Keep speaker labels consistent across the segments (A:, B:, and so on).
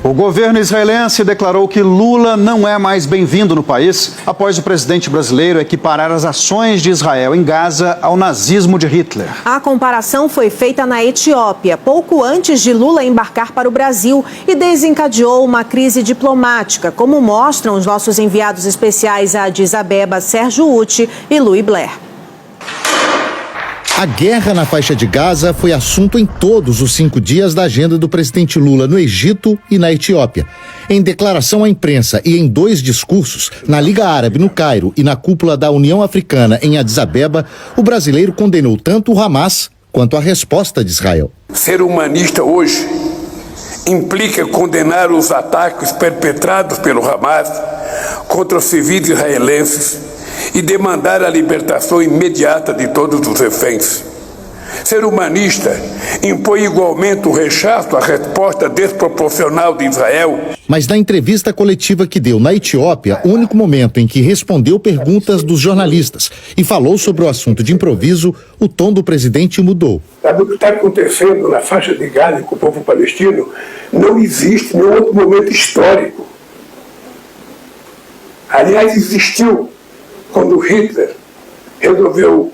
A: O governo israelense declarou que Lula não é mais bem-vindo no país após o presidente brasileiro equiparar as ações de Israel em Gaza ao nazismo de Hitler.
B: A comparação foi feita na Etiópia, pouco antes de Lula embarcar para o Brasil, e desencadeou uma crise diplomática, como mostram os nossos enviados especiais a Addis Abeba, Sérgio Uti e Louis Blair.
C: A guerra na faixa de Gaza foi assunto em todos os 5 dias da agenda do presidente Lula no Egito e na Etiópia. Em declaração à imprensa e em 2 discursos, na Liga Árabe no Cairo e na cúpula da União Africana em Addis Abeba, o brasileiro condenou tanto o Hamas quanto a resposta de Israel.
D: Ser humanista hoje implica condenar os ataques perpetrados pelo Hamas contra os civis israelenses e demandar a libertação imediata de todos os reféns. Ser humanista impõe igualmente o rechaço à resposta desproporcional de Israel.
C: Mas na entrevista coletiva que deu na Etiópia, o único momento em que respondeu perguntas dos jornalistas e falou sobre o assunto de improviso, o tom do presidente mudou.
E: Sabe o que está acontecendo na faixa de Gaza com o povo palestino? Não existe nenhum outro momento histórico. Aliás, existiu quando Hitler resolveu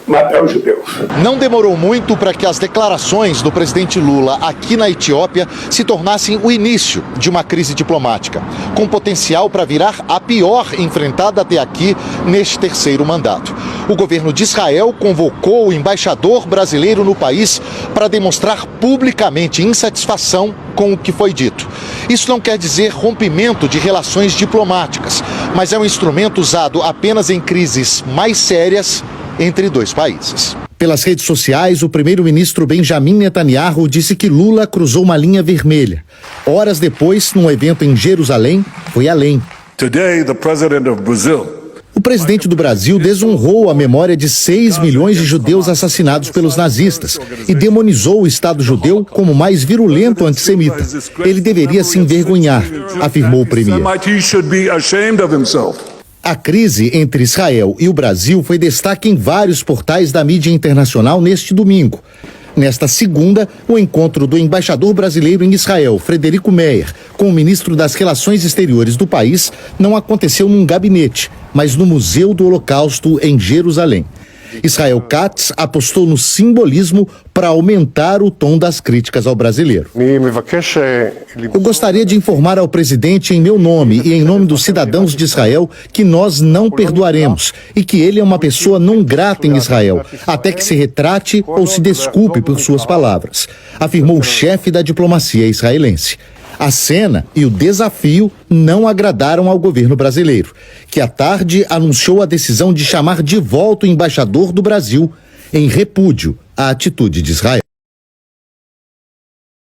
E: matar os judeus.
C: Não demorou muito para que as declarações do presidente Lula aqui na Etiópia se tornassem o início de uma crise diplomática, com potencial para virar a pior enfrentada até aqui neste 3º mandato. O governo de Israel convocou o embaixador brasileiro no país para demonstrar publicamente insatisfação com o que foi dito. Isso não quer dizer rompimento de relações diplomáticas, mas é um instrumento usado apenas em crises mais sérias entre 2 países. Pelas redes sociais, o primeiro-ministro Benjamin Netanyahu disse que Lula cruzou uma linha vermelha. Horas depois, num evento em Jerusalém, foi além.
F: Today, the president of Brazil
C: O presidente do Brasil desonrou a memória de 6 milhões de judeus assassinados pelos nazistas e demonizou o Estado judeu como o mais virulento antissemita. Ele deveria se envergonhar, afirmou o premier. A crise entre Israel e o Brasil foi destaque em vários portais da mídia internacional neste domingo. Nesta segunda, o encontro do embaixador brasileiro em Israel, Frederico Meyer, com o ministro das Relações Exteriores do país, não aconteceu num gabinete, mas no Museu do Holocausto em Jerusalém. Israel Katz apostou no simbolismo para aumentar o tom das críticas ao brasileiro. Eu gostaria de informar ao presidente em meu nome e em nome dos cidadãos de Israel que nós não perdoaremos e que ele é uma pessoa não grata em Israel, até que se retrate ou se desculpe por suas palavras, afirmou o chefe da diplomacia israelense. A cena e o desafio não agradaram ao governo brasileiro, que à tarde anunciou a decisão de chamar de volta o embaixador do Brasil em repúdio à atitude de Israel.